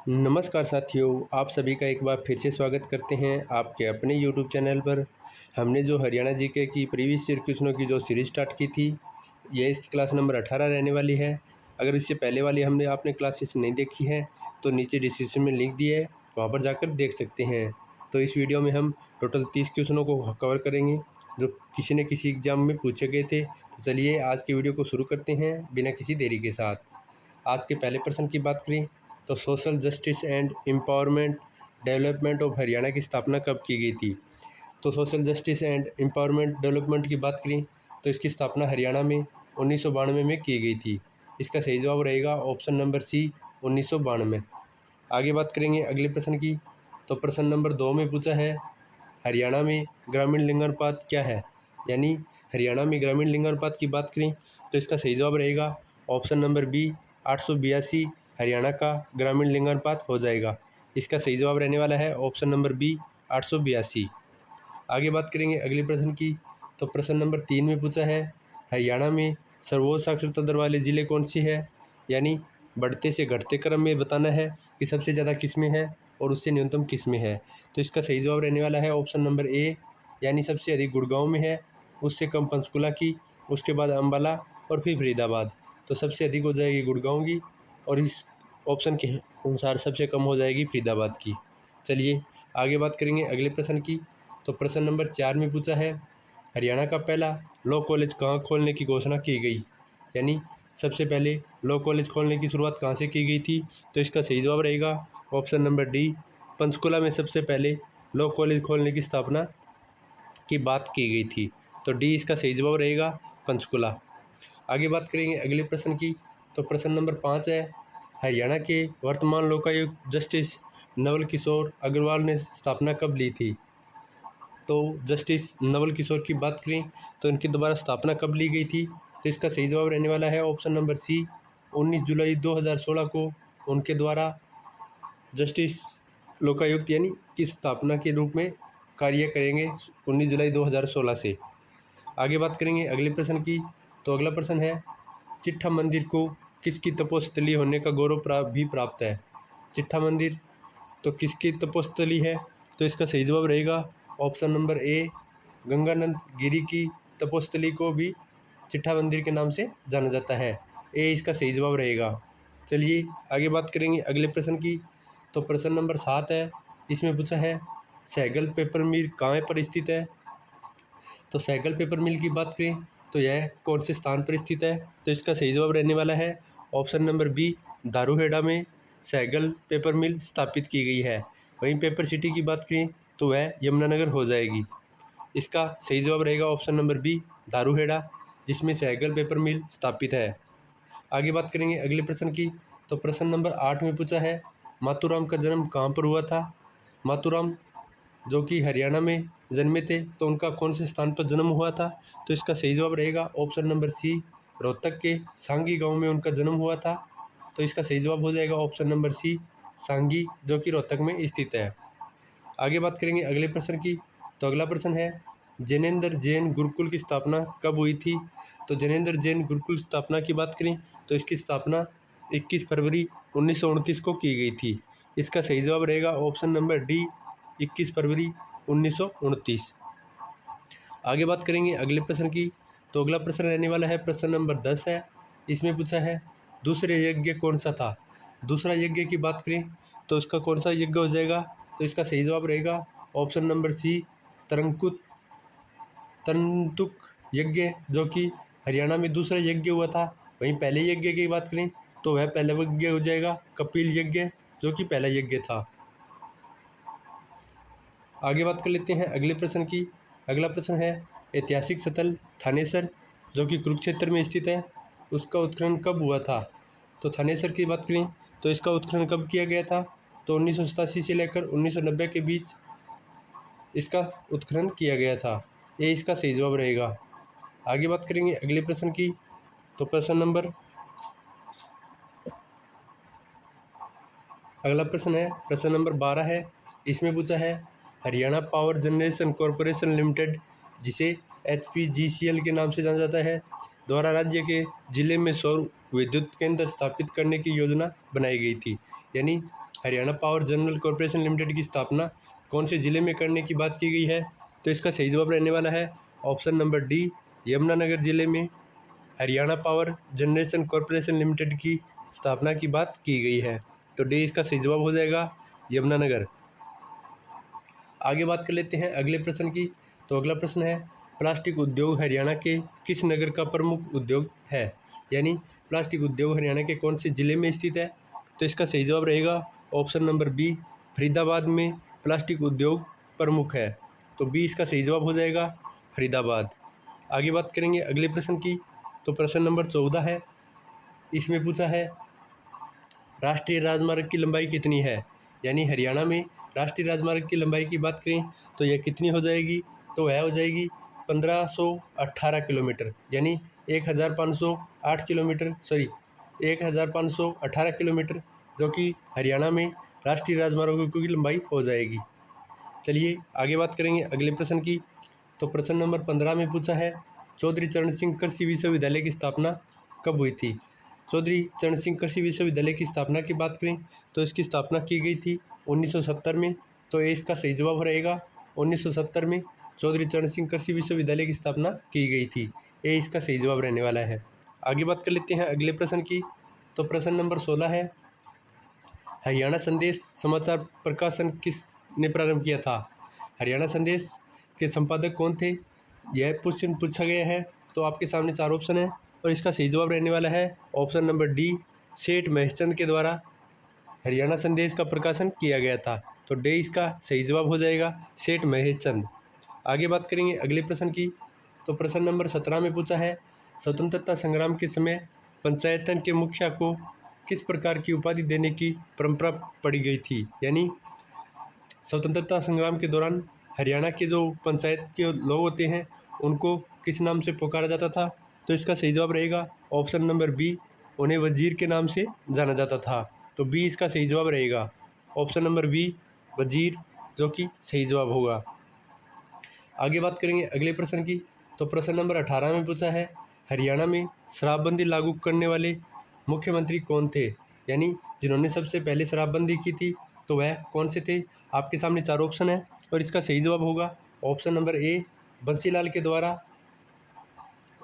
नमस्कार साथियों, आप सभी का एक बार फिर से स्वागत करते हैं आपके अपने यूट्यूब चैनल पर। हमने जो हरियाणा जीके की प्रीवियस ईयर क्वेश्चनों की जो सीरीज़ स्टार्ट की थी, यह इसकी क्लास नंबर 18 रहने वाली है। अगर इससे पहले वाली हमने आपने क्लासेस नहीं देखी हैं तो नीचे डिस्क्रिप्शन में लिंक दिया है, वहाँ पर जाकर देख सकते हैं। तो इस वीडियो में हम टोटल 30 क्वेश्चनों को कवर करेंगे जो किसी न किसी एग्ज़ाम में पूछे गए थे। तो चलिए आज की वीडियो को शुरू करते हैं बिना किसी देरी के साथ। आज के पहले प्रश्न की बात करें तो social justice and empowerment development of Haryana की स्थापना कब की गई थी। तो social justice and empowerment development की बात करें तो इसकी स्थापना हरियाणा में 1992 में की गई थी। इसका सही जवाब रहेगा ऑप्शन नंबर सी 1992। आगे बात करेंगे अगले प्रश्न की। तो प्रश्न नंबर 2 में पूछा है हरियाणा में ग्रामीण लिंगानुपात क्या है। यानी हरियाणा में ग्रामीण लिंगानुपात की बात करें तो इसका सही जवाब रहेगा ऑप्शन नंबर बी 882 हरियाणा का ग्रामीण लिंगानुपात हो जाएगा। इसका सही जवाब रहने वाला है ऑप्शन नंबर बी 882। आगे बात करेंगे अगले प्रश्न की। तो प्रश्न नंबर 3 में पूछा है हरियाणा में सर्वोच्च साक्षरता दर वाले ज़िले कौन से हैं। यानी बढ़ते से घटते क्रम में बताना है कि सबसे ज़्यादा किस में है और उससे न्यूनतम किस में है। तो इसका सही जवाब रहने वाला है ऑप्शन नंबर ए, यानी सबसे अधिक गुड़गांव में है, उससे कम पंचकुला की, उसके बाद अम्बाला और फिर फरीदाबाद। तो सबसे अधिक हो जाएगी गुड़गांव की और इस ऑप्शन के अनुसार सबसे कम हो जाएगी फरीदाबाद की। चलिए आगे बात करेंगे अगले प्रश्न की। तो प्रश्न नंबर 4 में पूछा है हरियाणा का पहला लॉ कॉलेज कहाँ खोलने की घोषणा की गई। यानी सबसे पहले लॉ कॉलेज खोलने की शुरुआत कहाँ से की गई थी। तो इसका सही जवाब रहेगा ऑप्शन नंबर डी, पंचकुला में सबसे पहले लॉ कॉलेज खोलने की स्थापना की बात की गई थी। तो डी इसका सही जवाब रहेगा, पंचकुला। आगे बात करेंगे अगले प्रश्न की। तो प्रश्न नंबर 5 है हरियाणा के वर्तमान लोकायुक्त जस्टिस नवल किशोर अग्रवाल ने स्थापना कब ली थी। तो जस्टिस नवल किशोर की बात करें तो इनकी दोबारा स्थापना कब ली गई थी। तो इसका सही जवाब रहने वाला है ऑप्शन नंबर सी, 19 जुलाई 2016 को उनके द्वारा जस्टिस लोकायुक्त यानी की स्थापना के रूप में कार्य करेंगे 19 जुलाई 2016 से। आगे बात करेंगे अगले प्रश्न की। तो अगला प्रश्न है चिट्ठा मंदिर को किसकी तपोस्थली होने का गौरव भी प्राप्त है। चिट्ठा मंदिर तो किसकी तपोस्थली है। तो इसका सही जवाब रहेगा ऑप्शन नंबर ए, गंगानंद गिरी की तपोस्थली को भी चिट्ठा मंदिर के नाम से जाना जाता है। ए इसका सही जवाब रहेगा। चलिए आगे बात करेंगे अगले प्रश्न की। तो प्रश्न नंबर 7 है, इसमें पूछा है सहगल पेपर मिल कहाँ पर स्थित है। तो सहगल पेपर मिल की बात करें तो यह कौन से स्थान पर स्थित है। तो इसका सही जवाब रहने वाला है ऑप्शन नंबर बी, दारूहेड़ा में सहगल पेपर मिल स्थापित की गई है। वहीं पेपर सिटी की बात करें तो वह यमुनानगर हो जाएगी। इसका सही जवाब रहेगा ऑप्शन नंबर बी, दारूहेड़ा, जिसमें सहगल पेपर मिल स्थापित है। आगे बात करेंगे अगले प्रश्न की। तो प्रश्न नंबर 8 में पूछा है माथुराम का जन्म कहाँ पर हुआ था। माथुराम जो कि हरियाणा में जन्मे थे, तो उनका कौन से स्थान पर जन्म हुआ था। तो इसका सही जवाब रहेगा ऑप्शन नंबर सी, रोहतक के सांगी गांव में उनका जन्म हुआ था। तो इसका सही जवाब हो जाएगा ऑप्शन नंबर सी, सांगी, जो कि रोहतक में स्थित है। आगे बात करेंगे अगले प्रश्न की। तो अगला प्रश्न है जैनेन्द्र जैन गुरुकुल की स्थापना कब हुई थी। तो जैनेन्द्र जैन गुरुकुल स्थापना की बात करें तो इसकी स्थापना 21 फरवरी 1929 को की गई थी। इसका सही जवाब रहेगा ऑप्शन नंबर डी, 21 फरवरी 1929। आगे बात करेंगे अगले प्रश्न की। तो अगला प्रश्न रहने वाला है प्रश्न नंबर 10 है, इसमें पूछा है दूसरे यज्ञ कौन सा था। दूसरा यज्ञ की बात करें तो इसका कौन सा यज्ञ हो जाएगा। तो इसका सही जवाब रहेगा ऑप्शन नंबर सी, तंतुक यज्ञ, जो कि हरियाणा में दूसरा यज्ञ हुआ था। वहीं पहले यज्ञ की बात करें तो वह पहला यज्ञ हो जाएगा कपिल यज्ञ, जो कि पहला यज्ञ था। आगे बात कर लेते हैं अगले प्रश्न की। अगला प्रश्न है ऐतिहासिक स्थल थानेसर, जो कि कुरुक्षेत्र में स्थित है, उसका उत्खनन कब हुआ था। तो थानेसर की बात करें तो इसका उत्खनन कब किया गया था। तो 1987 से लेकर 1990 के बीच इसका उत्खनन किया गया था। ये इसका सही जवाब रहेगा। आगे बात करेंगे अगले प्रश्न की। तो अगला प्रश्न है प्रश्न नंबर 12 है, इसमें पूछा है Haryana power generation corporation limited, जिसे HPGCL के नाम से जाना जाता है, द्वारा राज्य के जिले में सौर विद्युत केंद्र स्थापित करने की योजना बनाई गई थी। यानी Haryana power general corporation limited की स्थापना कौन से ज़िले में करने की बात की गई है? तो इसका सही जवाब रहने वाला है ऑप्शन नंबर डी, यमुनानगर जिले में Haryana power generation corporation limited की स्थापना की बात की गई है। तो डी इसका सही जवाब हो जाएगा, यमुनानगर। आगे बात कर लेते हैं अगले प्रश्न की। तो अगला प्रश्न है, प्लास्टिक उद्योग हरियाणा के किस नगर का प्रमुख उद्योग है? यानी प्लास्टिक उद्योग हरियाणा के कौन से ज़िले में स्थित है? तो इसका सही जवाब रहेगा ऑप्शन नंबर बी, फरीदाबाद में प्लास्टिक उद्योग प्रमुख है। तो बी इसका सही जवाब हो जाएगा, फरीदाबाद। आगे बात करेंगे अगले प्रश्न की। तो प्रश्न नंबर 14 है, इसमें पूछा है राष्ट्रीय राजमार्ग की लंबाई कितनी है? यानी हरियाणा में राष्ट्रीय राजमार्ग की लंबाई की बात करें तो यह कितनी हो जाएगी? तो वह हो जाएगी 1518 किलोमीटर, यानी 1508 किलोमीटर, 1518 किलोमीटर, जो कि हरियाणा में राष्ट्रीय राजमार्गों की लंबाई हो जाएगी। चलिए आगे बात करेंगे अगले प्रश्न की। तो प्रश्न नंबर 15 में पूछा है चौधरी चरण सिंह कृषि विश्वविद्यालय की स्थापना कब हुई थी? चौधरी चरण सिंह कृषि विश्वविद्यालय की स्थापना की बात करें तो इसकी स्थापना की गई थी 1970 में। तो ये इसका सही जवाब रहेगा, 1970 में चौधरी चरण सिंह कृषि विश्वविद्यालय की स्थापना की गई थी। ये इसका सही जवाब रहने वाला है। आगे बात कर लेते हैं अगले प्रश्न की। तो प्रश्न नंबर 16 है, हरियाणा संदेश समाचार प्रकाशन किसने प्रारंभ किया था? हरियाणा संदेश के संपादक कौन थे? यह क्वेश्चन पूछा गया है। तो आपके सामने 4 ऑप्शन है और इसका सही जवाब रहने वाला है ऑप्शन नंबर डी, सेठ महेशचंद के द्वारा हरियाणा संदेश का प्रकाशन किया गया था। तो डी इसका सही जवाब हो जाएगा, सेठ महेशचंद। आगे बात करेंगे अगले प्रश्न की। तो प्रश्न नंबर 17 में पूछा है स्वतंत्रता संग्राम के समय पंचायतन के मुखिया को किस प्रकार की उपाधि देने की परंपरा पड़ी गई थी? यानी स्वतंत्रता संग्राम के दौरान हरियाणा के जो पंचायत के लोग होते हैं उनको किस नाम से पुकारा जाता था? तो इसका सही जवाब रहेगा ऑप्शन नंबर बी, उन्हें वजीर के नाम से जाना जाता था। तो बी इसका सही जवाब रहेगा, ऑप्शन नंबर बी, वजीर, जो कि सही जवाब होगा। आगे बात करेंगे अगले प्रश्न की। तो प्रश्न नंबर 18 में पूछा है हरियाणा में शराबबंदी लागू करने वाले मुख्यमंत्री कौन थे? यानी जिन्होंने सबसे पहले शराबबंदी की थी तो वह कौन से थे? आपके सामने 4 ऑप्शन है और इसका सही जवाब होगा ऑप्शन नंबर ए, बंसीलाल के द्वारा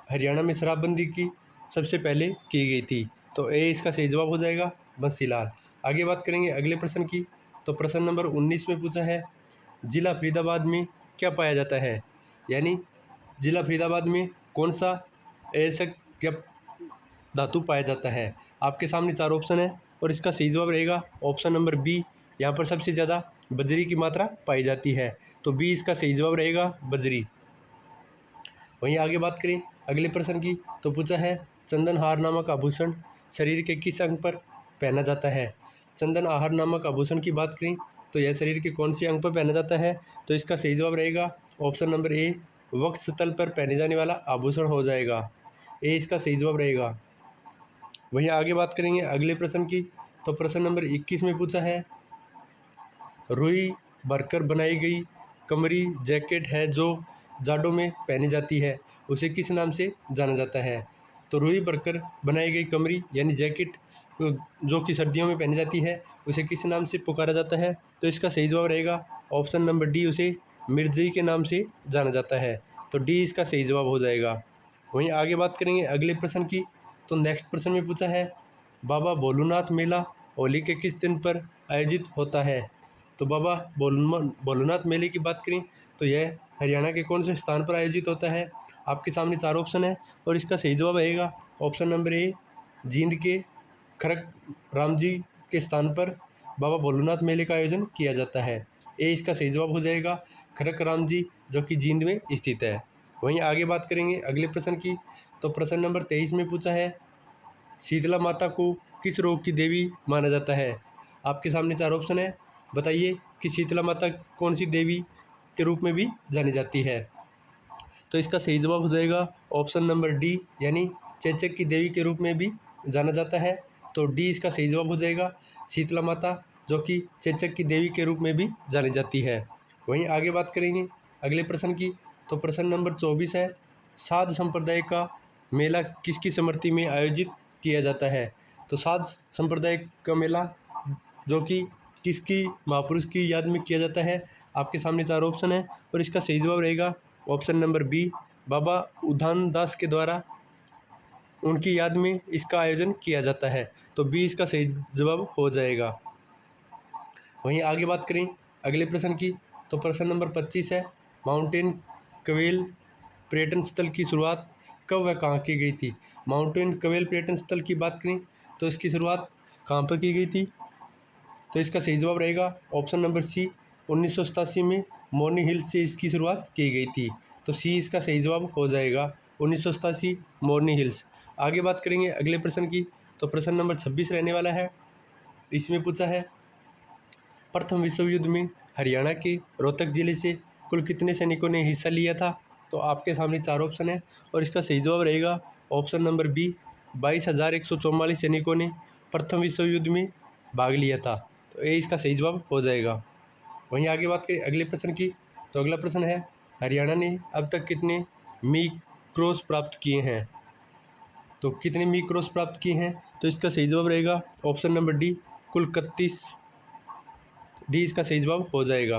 हरियाणा में शराबबंदी की सबसे पहले की गई थी। तो ए इसका सही जवाब हो जाएगा, बंसीलाल। आगे बात करेंगे अगले प्रश्न की। तो प्रश्न नंबर 19 में पूछा है जिला फरीदाबाद में क्या पाया जाता है? यानी जिला फरीदाबाद में कौन सा ऐसा क्या धातु पाया जाता है? आपके सामने 4 ऑप्शन है और इसका सही जवाब रहेगा ऑप्शन नंबर बी, यहाँ पर सबसे ज़्यादा बजरी की मात्रा पाई जाती है। तो बी इसका सही जवाब रहेगा, बजरी। वहीं आगे बात करें अगले प्रश्न की। तो पूछा है चंदनहार नामक आभूषण शरीर के किस अंग पर पहना जाता है? चंदनहार नामक आभूषण की बात करें तो यह शरीर के कौन से अंग पर पहना जाता है? तो इसका सही जवाब रहेगा ऑप्शन नंबर ए, वक्षस्थल पर पहने जाने वाला आभूषण हो जाएगा। ए इसका सही जवाब रहेगा। वहीं आगे बात करेंगे अगले प्रश्न की। तो प्रश्न नंबर 21 में पूछा है रुई भरकर बनाई गई कमरी जैकेट है जो जाड़ों में पहनी जाती है, उसे किस नाम से जाना जाता है? तो रुई भरकर बनाई गई कमरी यानी जैकेट जो कि सर्दियों में पहनी जाती है उसे किस नाम से पुकारा जाता है? तो इसका सही जवाब रहेगा ऑप्शन नंबर डी, उसे मिर्जई के नाम से जाना जाता है। तो डी इसका सही जवाब हो जाएगा। वहीं आगे बात करेंगे अगले प्रश्न की। तो नेक्स्ट प्रश्न में पूछा है बाबा भोलूनाथ मेला होली के किस दिन पर आयोजित होता है? तो बाबा भोलूनाथ मेले की बात करें तो यह हरियाणा के कौन से स्थान पर आयोजित होता है? आपके सामने 4 ऑप्शन है और इसका सही जवाब रहेगा ऑप्शन नंबर ए, जींद के खरक राम जी के स्थान पर बाबा भोलूनाथ मेले का आयोजन किया जाता है। ए इसका सही जवाब हो जाएगा, खरक राम जी, जो कि जींद में स्थित है। वहीं आगे बात करेंगे अगले प्रश्न की। तो प्रश्न नंबर 23 में पूछा है शीतला माता को किस रोग की देवी माना जाता है? आपके सामने 4 ऑप्शन है, बताइए कि शीतला माता कौन सी देवी के रूप में भी जानी जाती है? तो इसका सही जवाब हो जाएगा ऑप्शन नंबर डी, यानी चेचक की देवी के रूप में भी जाना जाता है। तो डी इसका सही जवाब हो जाएगा, शीतला माता, जो कि चेचक की देवी के रूप में भी जानी जाती है। वहीं आगे बात करेंगे अगले प्रश्न की। तो प्रश्न नंबर 24 है साध संप्रदाय का मेला किसकी स्मृति में आयोजित किया जाता है? तो साध संप्रदाय का मेला जो कि किसकी महापुरुष की याद में किया जाता है? आपके सामने 4 ऑप्शन है और इसका सही जवाब रहेगा ऑप्शन नंबर बी, बाबा उधान दास के द्वारा उनकी याद में इसका आयोजन किया जाता है। तो बी इसका सही जवाब हो जाएगा। वहीं आगे बात करें अगले प्रश्न की, तो प्रश्न नंबर 25 है, माउंटेन क्वेल पर्यटन स्थल की शुरुआत कब व कहाँ की गई थी? माउंटेन क्वेल पर्यटन स्थल की बात करें तो इसकी शुरुआत कहाँ पर की गई थी? तो इसका सही जवाब रहेगा ऑप्शन नंबर सी, 1987 में मोर्नी हिल्स से इसकी शुरुआत की गई थी। तो सी इसका सही जवाब हो जाएगा 1987 मोर्नी हिल्स। आगे बात करेंगे अगले प्रश्न की, तो प्रश्न नंबर 26 रहने वाला है। इसमें पूछा है, प्रथम विश्व युद्ध में हरियाणा के रोहतक जिले से कुल कितने सैनिकों ने हिस्सा लिया था? तो आपके सामने 4 ऑप्शन है और इसका सही जवाब रहेगा ऑप्शन नंबर बी, 22,144 सैनिकों ने प्रथम विश्व युद्ध में भाग लिया था। तो ये इसका सही जवाब हो जाएगा। वहीं आगे बात करें अगले प्रश्न की, तो अगला प्रश्न है, हरियाणा ने अब तक कितने मी क्रॉस प्राप्त किए हैं? तो कितने मी क्रॉस प्राप्त किए हैं? तो इसका सही जवाब रहेगा ऑप्शन नंबर डी, कुल 31। डी इसका सही जवाब हो जाएगा।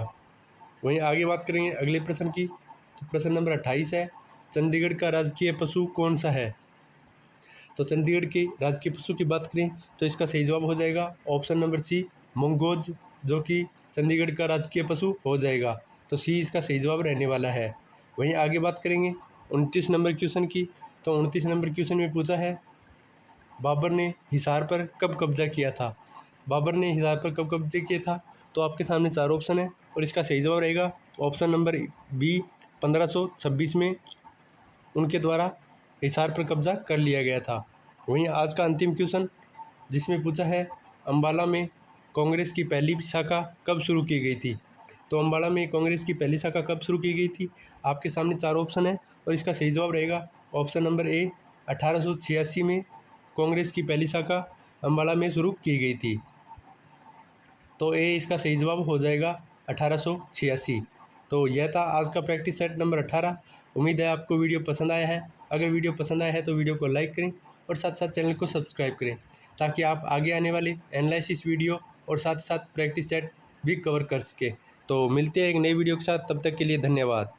वहीं आगे बात करेंगे अगले प्रश्न की, तो प्रश्न नंबर 28 है, चंडीगढ़ का राजकीय पशु कौन सा है? तो चंडीगढ़ के राजकीय पशु की बात करें तो इसका सही जवाब हो जाएगा ऑप्शन नंबर सी, मंगोज, जो कि चंडीगढ़ का राजकीय पशु हो जाएगा। तो सी इसका सही जवाब रहने वाला है। वहीं आगे बात करेंगे 29 नंबर क्वेश्चन की, तो 29 नंबर क्वेश्चन में पूछा है, बाबर ने हिसार पर कब कब्जा किया था? बाबर ने हिसार पर कब कब्जा किया था? तो आपके सामने 4 ऑप्शन है और इसका सही जवाब रहेगा ऑप्शन नंबर बी, 1526 में उनके द्वारा हिसार पर कब्जा कर लिया गया था। वहीं आज का अंतिम क्वेश्चन जिसमें पूछा है, अम्बाला में कांग्रेस की पहली शाखा कब शुरू की गई थी? तो अम्बाला में कांग्रेस की पहली शाखा कब शुरू की गई थी? आपके सामने 4 ऑप्शन है और इसका सही जवाब रहेगा ऑप्शन नंबर ए, 1886 में कांग्रेस की पहली शाखा अम्बाला में शुरू की गई थी। तो ए इसका सही जवाब हो जाएगा 1886। तो यह था आज का प्रैक्टिस सेट नंबर 18। उम्मीद है आपको वीडियो पसंद आया है। अगर वीडियो पसंद आया है तो वीडियो को लाइक करें और साथ साथ चैनल को सब्सक्राइब करें, ताकि आप आगे आने वाले एनालिसिस वीडियो और साथ साथ प्रैक्टिस सेट भी कवर कर सकें। तो मिलते हैं एक नई वीडियो के साथ, तब तक के लिए धन्यवाद।